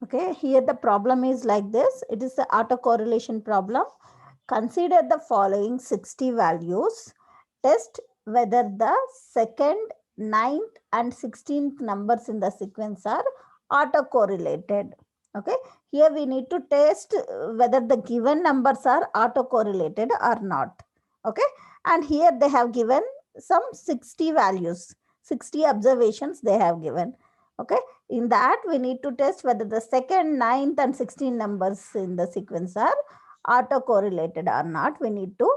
Okay, here the problem is like this. It is the autocorrelation problem. Consider the following 60 values. Test whether the second, ninth, and 16th numbers in the sequence are autocorrelated. Okay, here we need to test whether the given numbers are autocorrelated or not. Okay, and here they have given some 60 values, 60 observations they have given. Okay, in that we need to test whether the second, ninth, and 16 numbers in the sequence are autocorrelated or not. We need to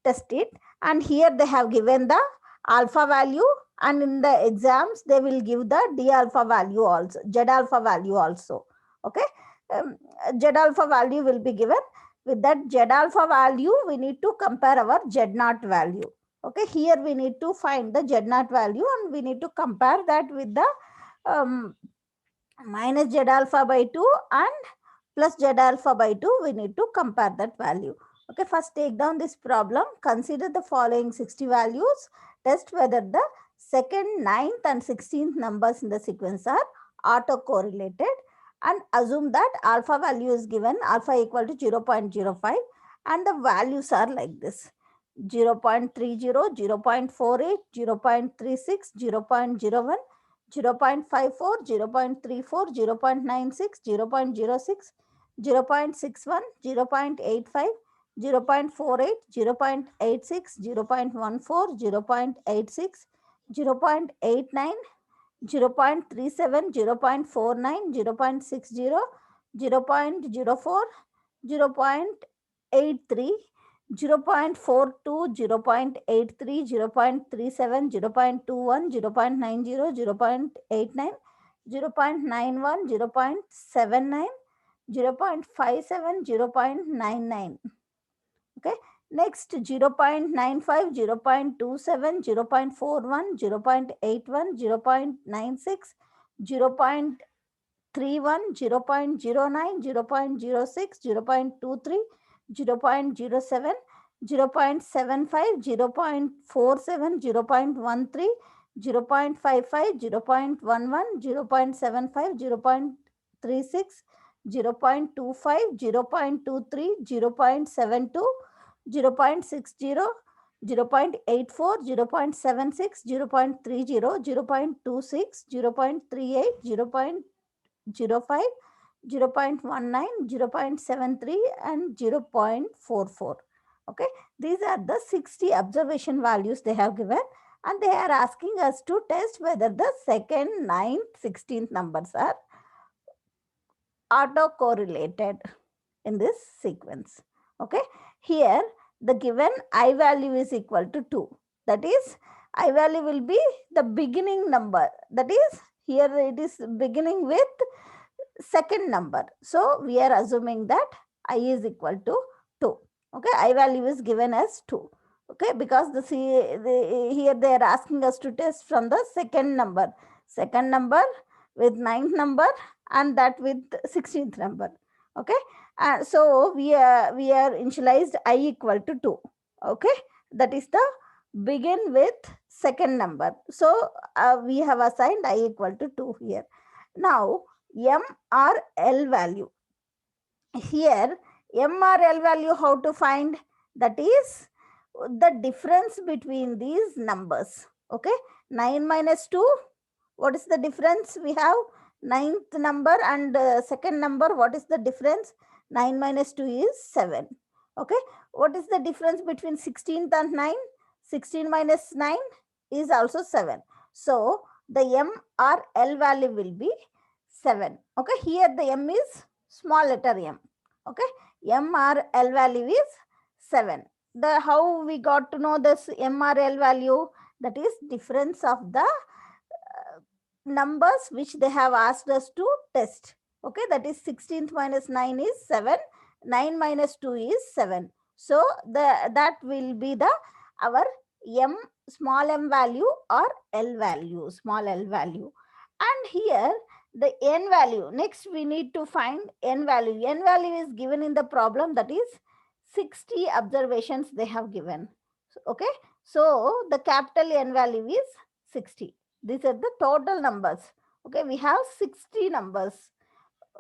test it, and here they have given the alpha value, and in the exams they will give the d alpha value also, z alpha value also. Okay, um, z alpha value will be given. With that z alpha value we need to compare our z naught value. Okay, here we need to find the z naught value and we need to compare that with the um, minus z alpha by 2 and plus z alpha by 2. We need to compare that value. Okay, first take down this problem. Consider the following 60 values. Test whether the second, ninth, and 16th numbers in the sequence are autocorrelated, and assume that alpha value is given, alpha equal to 0.05, and the values are like this: 0.30, 0.48, 0.36, 0.01, 0.54, 0.34, 0.96, 0.06, 0.61, 0.85, 0.48, 0.86, 0.14, 0.86, 0.89, 0.37, 0.49, 0.60, 0.04, 0.83, 0.42, 0.83, 0.37, 0.21, 0.90, 0.89, 0.91, 0.79, 0.57, 0.99. Okay. Next, 0.95, 0.27, 0.41, 0.81, 0.96, 0.31, 0.09, 0.06, 0.23, 0.07, 0.75, 0.47, 0.13, 0.55, 0.11, 0.75, 0.36, 0.25, 0.23, 0.72, 0.60, 0.84, 0.76, 0.30, 0.26, 0.38, 0.05, 0.19, 0.73, and 0.44. Okay, these are the 60 observation values they have given, and they are asking us to test whether the second, ninth, 16th numbers are autocorrelated in this sequence. Okay, here the given I value is equal to 2. That is, I value will be the beginning number. That is, here it is beginning with second number. So we are assuming that I is equal to 2. Okay, I value is given as 2. Okay, because here they are asking us to test from the second number with ninth number, and that with 16th number. Okay, so we are initialized I equal to 2. Okay, that is the begin with second number. So we have assigned I equal to 2 here. Now M or L value. Here M or L value, how to find? That is the difference between these numbers. Okay, 9 minus 2, what is the difference? We have ninth number and second number. What is the difference? 9 minus 2 is 7. Okay, what is the difference between 16th and 9? 16 minus 9 is also 7. So the M or L value will be 7. Okay, here the M is small letter m. Okay, M or L value is 7. The how we got to know this M or L value? That is difference of the numbers which they have asked us to test. Okay, that is 16th minus 9 is 7. 9 minus 2 is 7. So that will be the our M, small m value, or L value, small l value. And here the n value. Next we need to find n value. N value is given in the problem, that is 60 observations they have given. Okay, so the capital N value is 60. These are the total numbers. Okay, we have 60 numbers.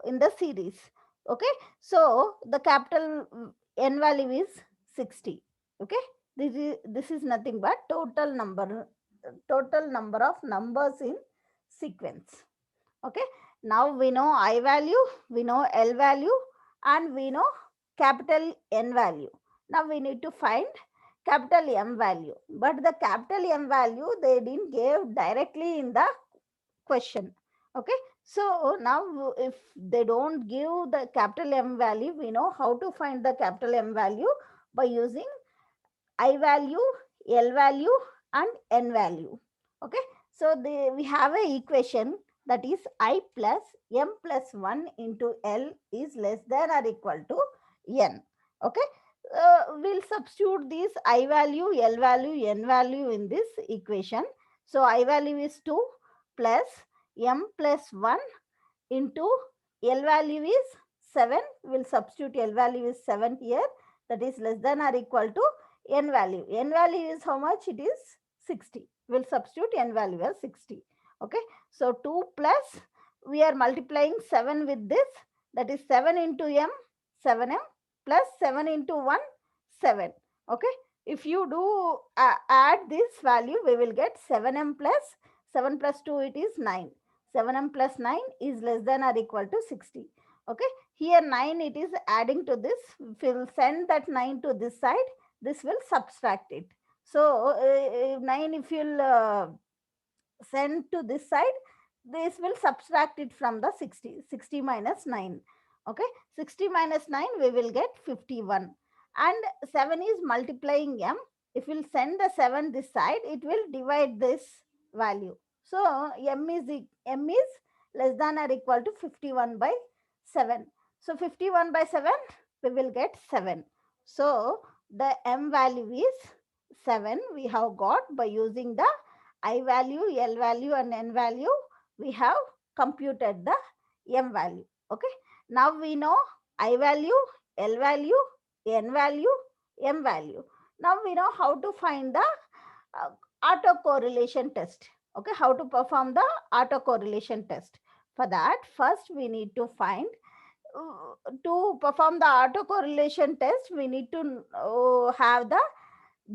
in the series. Okay, so the capital N value is 60. Okay, this is nothing but total number of numbers in sequence. Okay, now we know I value, we know L value, and we know capital N value. Now we need to find capital M value, but the capital M value they didn't give directly in the question. Okay, so now if they don't give the capital M value, we know how to find the capital M value by using I value, L value, and N value. Okay, so we have a equation that is I plus M plus 1 into L is less than or equal to N. Okay, we'll substitute this I value, L value, N value in this equation. So I value is 2 plus M plus 1 into L value is 7. We'll substitute L value is 7 here. That is less than or equal to N value. N value is how much? It is 60. We'll substitute N value as 60. Okay. So 2 plus, we are multiplying 7 with this. That is 7 into M, 7M, plus 7 into 1, 7. Okay. If you do add this value, we will get 7M plus 7 plus 2, it is 9. 7M plus 9 is less than or equal to 60. Okay, here 9 it is adding to this. If we will send that 9 to this side, this will subtract it. So 9 if you'll send to this side, this will subtract it from the 60. 60 minus 9. Okay, 60 minus 9 we will get 51. And 7 is multiplying M. If we'll send the 7 this side, it will divide this value. So M is less than or equal to 51 by 7. So 51 by 7 we will get 7. So the M value is 7 we have got by using the I value, L value, and N value. We have computed the M value. Okay. Now we know I value, L value, N value, M value. Now we know how to find the uh, autocorrelation test. Okay, how to perform the autocorrelation test. For that, first we need to find to perform the autocorrelation test, we need to have the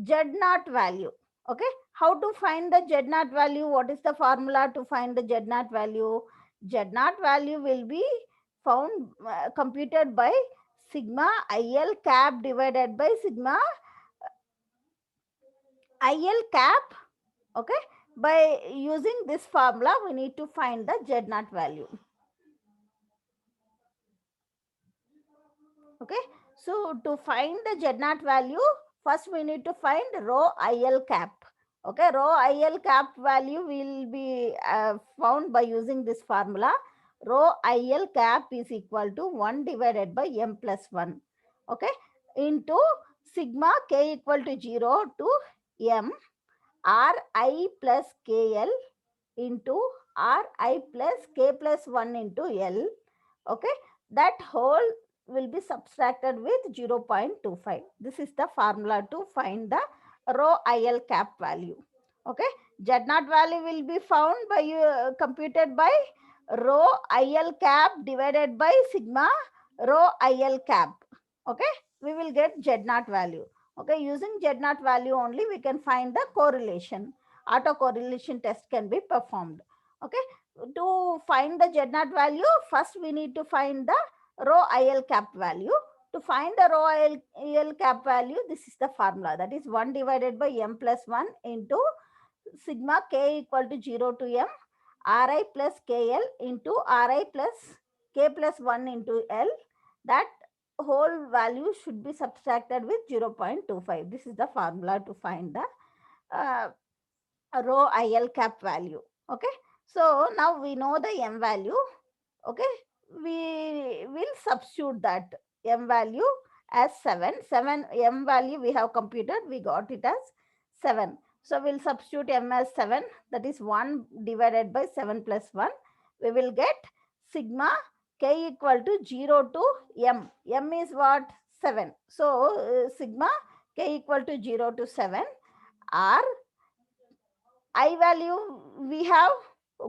Z naught value. Okay, how to find the Z naught value? What is the formula to find the Z naught value? Z naught value will be found computed by sigma IL cap divided by sigma IL cap. Okay, by using this formula, we need to find the Z naught value. Okay, so to find the Z naught value, first we need to find rho IL cap. Okay, rho IL cap value will be found by using this formula. Rho IL cap is equal to 1 divided by M plus 1. Okay, into sigma K equal to 0 to M Ri plus KL into Ri plus K plus 1 into L. Okay, that whole will be subtracted with 0.25. This is the formula to find the rho IL cap value. Okay, Z naught value will be found by computed by rho IL cap divided by sigma rho IL cap. Okay, we will get Z naught value. Okay, using Z naught value only we can find the correlation. Autocorrelation test can be performed. Okay, to find the Z naught value, first we need to find the rho IL cap value. To find the rho IL cap value, this is the formula. That is 1 divided by M plus 1 into sigma K equal to 0 to M Ri plus KL into Ri plus K plus 1 into L. That whole value should be subtracted with 0.25. This is the formula to find the uh, rho IL cap value. Okay. So now we know the M value. Okay, we will substitute that M value as 7. 7 M value we have computed, we got it as 7. So we'll substitute M as 7, that is 1 divided by 7 plus 1. We will get sigma K equal to 0 to M. M is what? 7. So sigma K equal to 0 to 7. R I value we have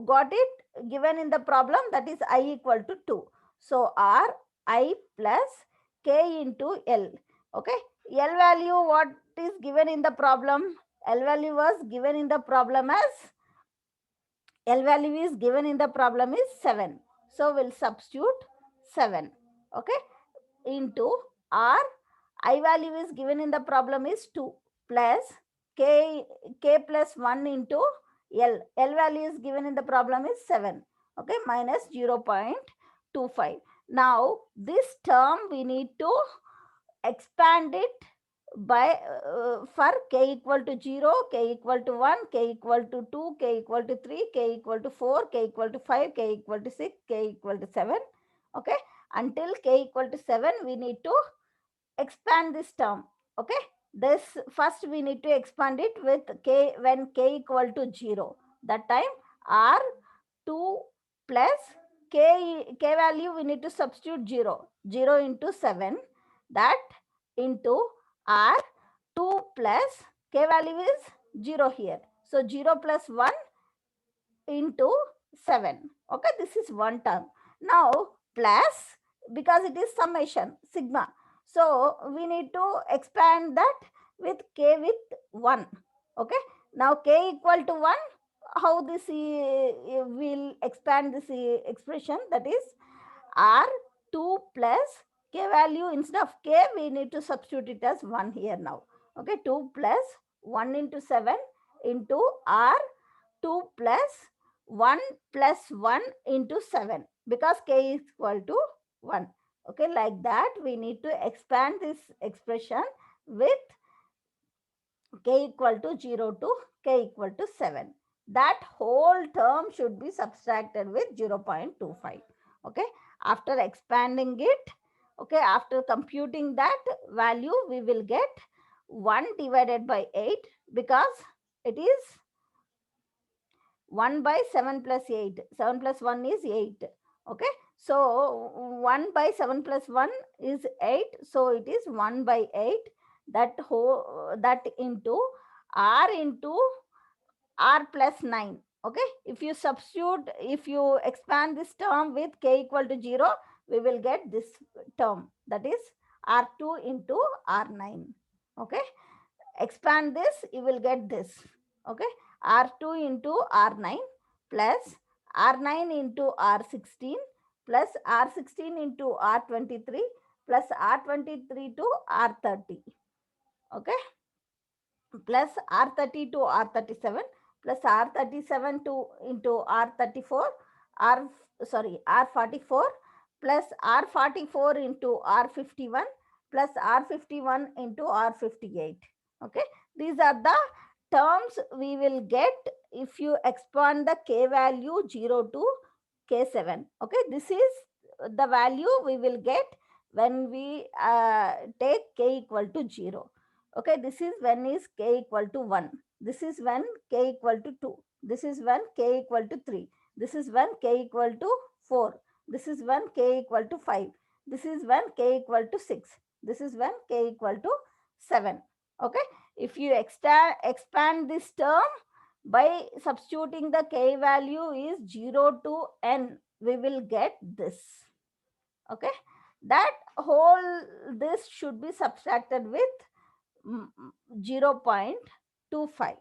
got it given in the problem, that is I equal to 2. So R I plus K into L. Okay. L value, what is given in the problem? L value was given in the problem as L value is given in the problem is 7. So we'll substitute 7. Okay. Into R, I value is given in the problem is 2 plus K plus 1 into L. L value is given in the problem is 7. Okay. Minus 0.25. Now this term we need to expand it by for k equal to 0, k equal to 1, k equal to 2, k equal to 3, k equal to 4, k equal to 5, k equal to 6, k equal to 7. Okay. Until k equal to 7, we need to expand this term. Okay. This first we need to expand it with k when k equal to 0. That time R2 plus k value we need to substitute 0. 0 into 7. That into R2 plus k value is 0 here. So 0 plus 1 into 7. Okay, this is one term. Now plus, because it is summation sigma, so we need to expand that with k with 1. Okay, now k equal to 1, how this will expand this expression, that is R2 plus k value, instead of k we need to substitute it as 1 here now. Okay, 2 plus 1 into 7 into R2 plus 1 plus 1 into 7, because k is equal to 1. Okay, like that we need to expand this expression with k equal to 0 to k equal to 7. That whole term should be subtracted with 0.25. Okay, after expanding it, okay, after computing that value, we will get 1 divided by 8, because it is 1 by 7 plus 8. 7 plus 1 is 8. Okay. So 1 by 7 plus 1 is 8. So it is 1 by 8. That into R plus 9. Okay. If you substitute, if you expand this term with k equal to 0, we will get this term. That is R2 into R9. Okay. Expand this, you will get this. Okay. R2 into R9 plus R9 into R16 plus R16 into R23 plus R23 to R30. Okay. Plus R30 to R37 plus R37 to into R34, R44 plus R44 into R51 plus R51 into R58. Okay, these are the terms we will get if you expand the k value 0 to k7. Okay, this is the value we will get when we take k equal to 0. Okay, this is when is k equal to 1. This is when k equal to 2. This is when k equal to 3. This is when k equal to 4. This is when k equal to 5. This is when k equal to 6. This is when k equal to 7. Okay, if you expand this term by substituting the k value is 0 to n, we will get this. Okay, that whole this should be subtracted with 0.25.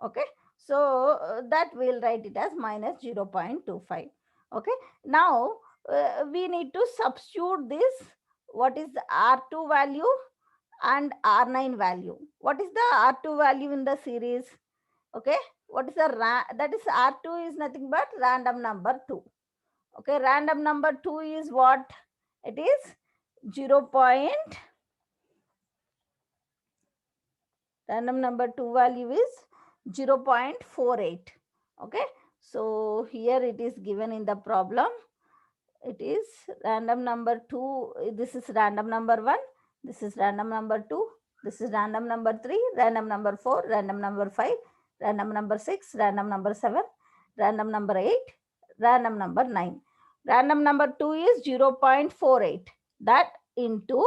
Okay, so that we'll write it as minus 0.25. Okay, now we need to substitute this, what is the R2 value and R9 value. What is the R2 value in the series? Okay, what is the that is R2 is nothing but random number 2. Okay, random number 2 is what? It is 0. Random number 2 value is 0.48. Okay, so here it is given in the problem. It is random number 2. This is random number 1. This is random number 2. This is random number 3, random number 4, random number 5, random number 6, random number 7, random number 8, random number 9. Random number 2 is 0.48. That into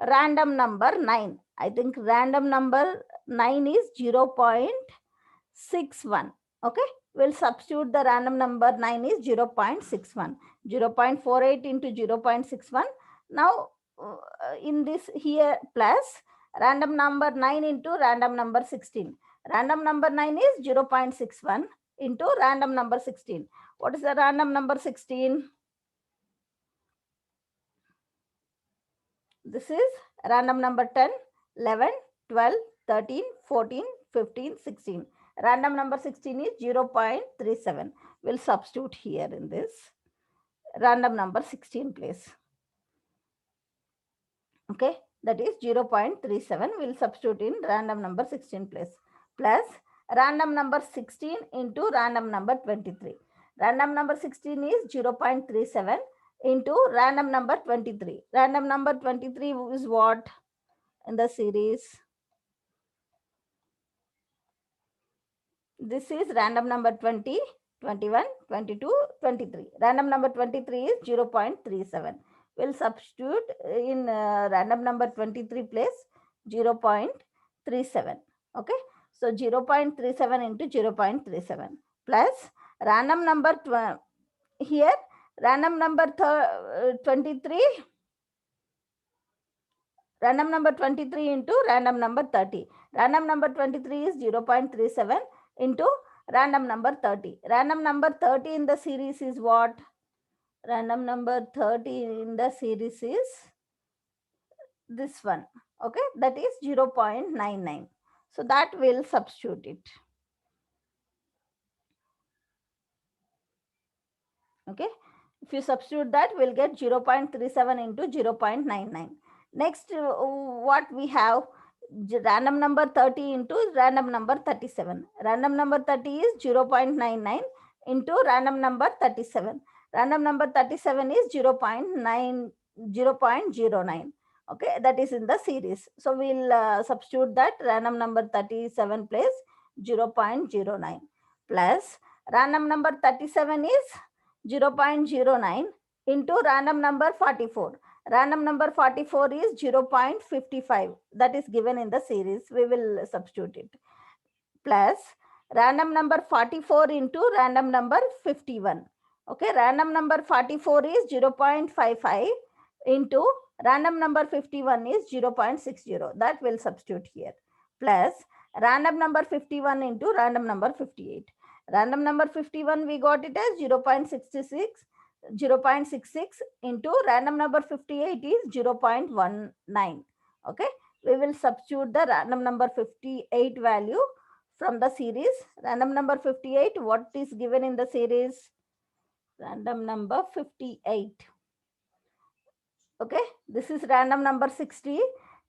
random number 9. I think random number 9 is 0.61. Okay, we'll substitute the random number 9 is 0.61. 0.48 into 0.61. Now in this here plus random number 9 into random number 16. Random number 9 is 0.61 into random number 16. What is the random number 16? This is random number 10, 11, 12, 13, 14, 15, 16. Random number 16 is 0.37. We'll substitute here in this random number 16 place. Okay, that is 0.37. We'll substitute in random number 16 place. Plus random number 16 into random number 23. Random number 16 is 0.37 into random number 23. Random number 23 is what in the series? This is random number 20, 21, 22, 23. Random number 23 is 0.37. We'll substitute in random number 23 place 0.37. Okay. So 0.37 into 0.37 plus random number here random number 23, random number 23 into random number 30. Random number 23 is 0.37 into random number 30. Random number 30 in the series is what? Random number 30 in the series is this one. Okay, that is 0.99. So that will substitute it. Okay, if you substitute that, we'll get 0.37 into 0.99. Next, what we have? Random number 30 into random number 37. Random number 30 is 0.99 into random number 37. Random number 37 is 0.09. Okay, that is in the series. So we'll substitute that random number 37 place 0.09 plus random number 37 is 0.09 into random number 44. Random number 44 is 0.55. That is given in the series. We will substitute it. Plus random number 44 into random number 51. Okay, random number 44 is 0.55 into random number 51 is 0.60. That will substitute here. Plus random number 51 into random number 58. Random number 51 we got it as 0.66. 0.66 into random number 58 is 0.19. Okay, we will substitute the random number 58 value from the series. Random number 58, what is given in the series? Random number 58. Okay, this is random number 60.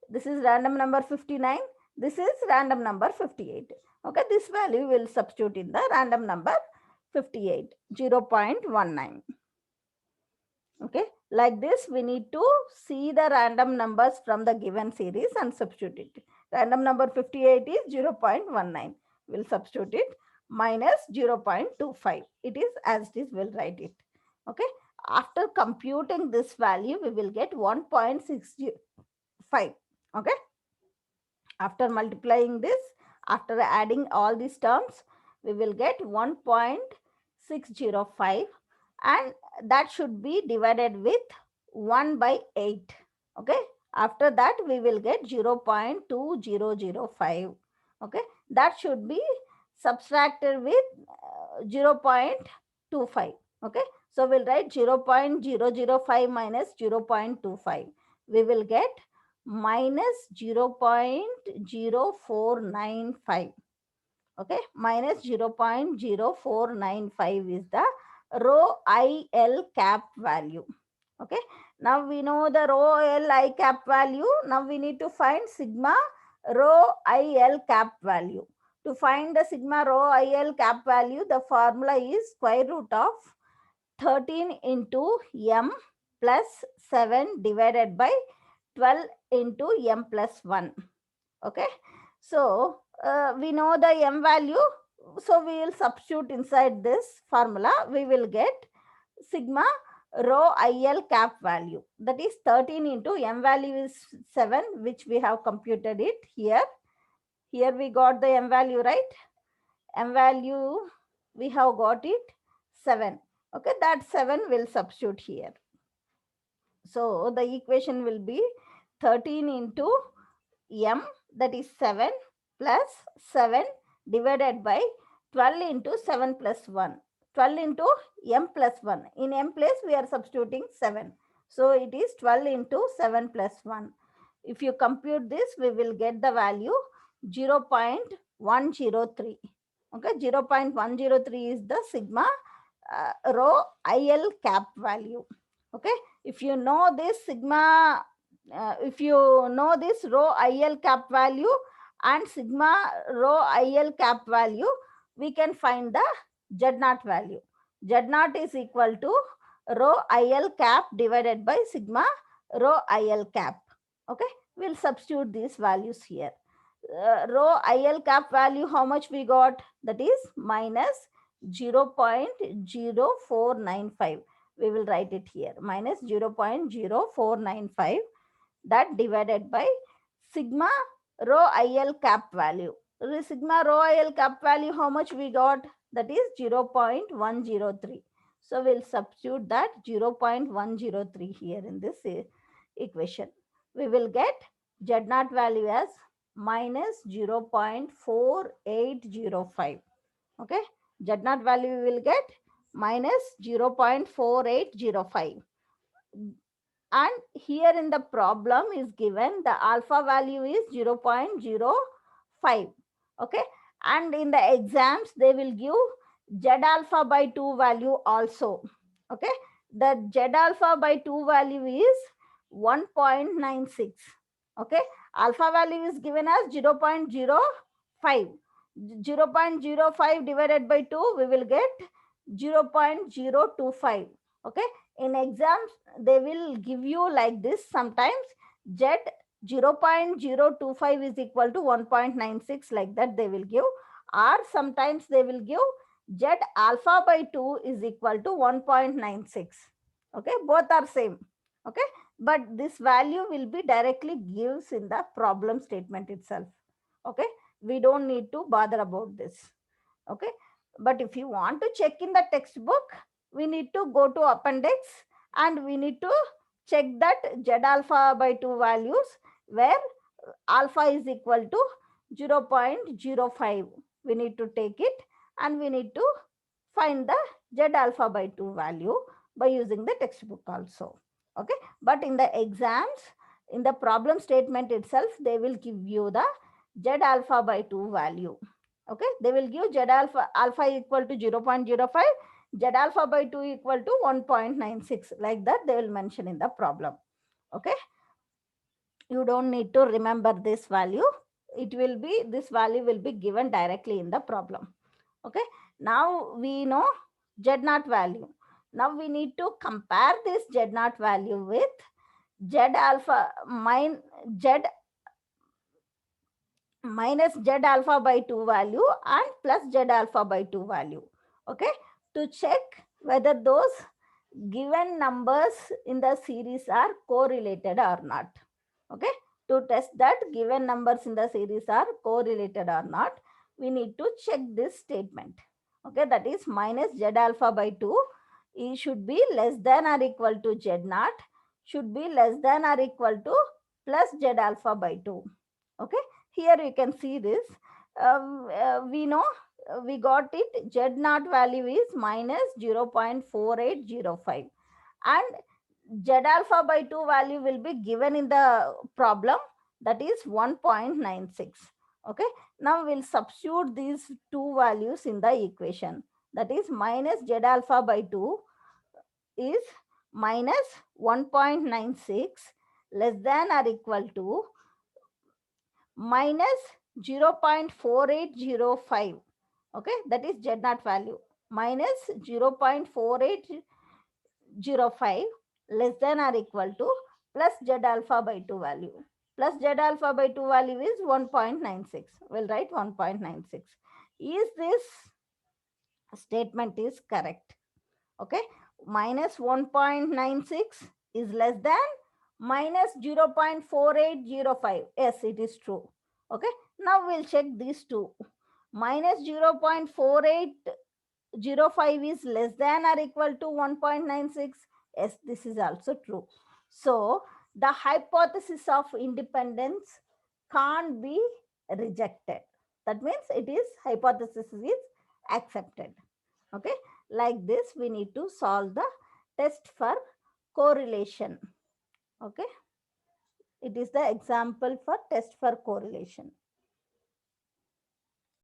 This is random number 59. This is random number 58. Okay, this value will substitute in the random number 58, 0.19. Okay, like this we need to see the random numbers from the given series and substitute it. Random number 58 is 0.19. We'll substitute it minus 0.25. It is as it is, we'll write it. Okay, after computing this value, we will get 1.65. Okay, after multiplying this, after adding all these terms, we will get 1.605 and that should be divided with 1 by 8. Okay, after that we will get 0.2005. Okay, that should be subtracted with 0.25. Okay, so we'll write 0.005 minus 0.25. We will get minus 0.0495. Okay, minus 0.0495 is the rho IL cap value. Okay, now we know the rho IL I cap value. Now we need to find sigma rho IL cap value. To find the sigma rho IL cap value, the formula is square root of 13 into m plus 7 divided by 12 into m plus 1. Okay, so we know the m value, so we will substitute inside this formula. We will get sigma rho IL cap value, that is 13 into m value is 7, which we have computed it here. Here we got the m value, right? M value we have got it 7. Okay, that 7 will substitute here. So the equation will be 13 into m, that is 7, plus 7 divided by 12 into 7 plus 1. 12 into m plus 1. In m place we are substituting 7. So it is 12 into 7 plus 1. If you compute this, we will get the value 0.103. Okay, 0.103 is the sigma rho IL cap value. Okay, if you know this sigma, if you know this rho IL cap value and sigma rho IL cap value, we can find the Z naught value. Z naught is equal to rho IL cap divided by sigma rho IL cap. Okay, we'll substitute these values here. Rho IL cap value, how much we got? That is minus 0.0495. We will write it here, minus 0.0495, that divided by sigma rho IL cap value. Sigma rho IL cap value, how much we got? That is 0.103. So we'll substitute that 0.103 here in this equation. We will get Z naught value as minus 0.4805. Okay, Z naught value we will get minus 0.4805. And here in the problem is given the alpha value is 0.05. Okay, and in the exams they will give Z alpha by 2 value also. Okay, the Z alpha by 2 value is 1.96. Okay, alpha value is given as 0.05. 0.05 divided by 2, we will get 0.025. Okay, in exams they will give you like this sometimes. Z 0.025 is equal to 1.96, like that they will give, or sometimes they will give Z alpha by 2 is equal to 1.96. Okay, both are same. Okay, but this value will be directly gives in the problem statement itself. Okay, we don't need to bother about this. Okay, but if you want to check in the textbook, we need to go to appendix and we need to check that Z alpha by 2 values, where alpha is equal to 0.05. We need to take it and we need to find the Z alpha by 2 value by using the textbook also. Okay, but in the exams, in the problem statement itself, they will give you the Z alpha by 2 value. Okay, they will give Z alpha equal to 0.05, Z alpha by 2 equal to 1.96, like that they will mention in the problem. Okay, you don't need to remember this value. It will be, this value will be given directly in the problem. Okay, now we know Z naught value. Now we need to compare this Z naught value with Z alpha Z minus Z alpha by 2 value and plus Z alpha by 2 value. Okay, to check whether those given numbers in the series are correlated or not. Okay, to test that given numbers in the series are correlated or not, we need to check this statement. Okay, that is minus Z alpha by 2, it should be less than or equal to Z naught, should be less than or equal to plus Z alpha by 2. Okay, here you can see this. We know we got it, Z naught value is minus 0.4805 and Z alpha by 2 value will be given in the problem, that is 1.96. Okay, now we'll substitute these two values in the equation, that is minus Z alpha by 2 is minus 1.96 less than or equal to minus 0.4805. Okay, that is Z naught value, minus 0.4805 less than or equal to plus Z alpha by 2 value. Plus Z alpha by 2 value is 1.96. We'll write 1.96. Is this statement is correct? Okay, minus 1.96 is less than minus 0.4805. Yes, it is true. Okay, now we'll check these two. Minus 0.4805 0.05 is less than or equal to 1.96. Yes, this is also true. So the hypothesis of independence can't be rejected. That means it is hypothesis is accepted. Okay, like this we need to solve the test for correlation. Okay, it is the example for test for correlation.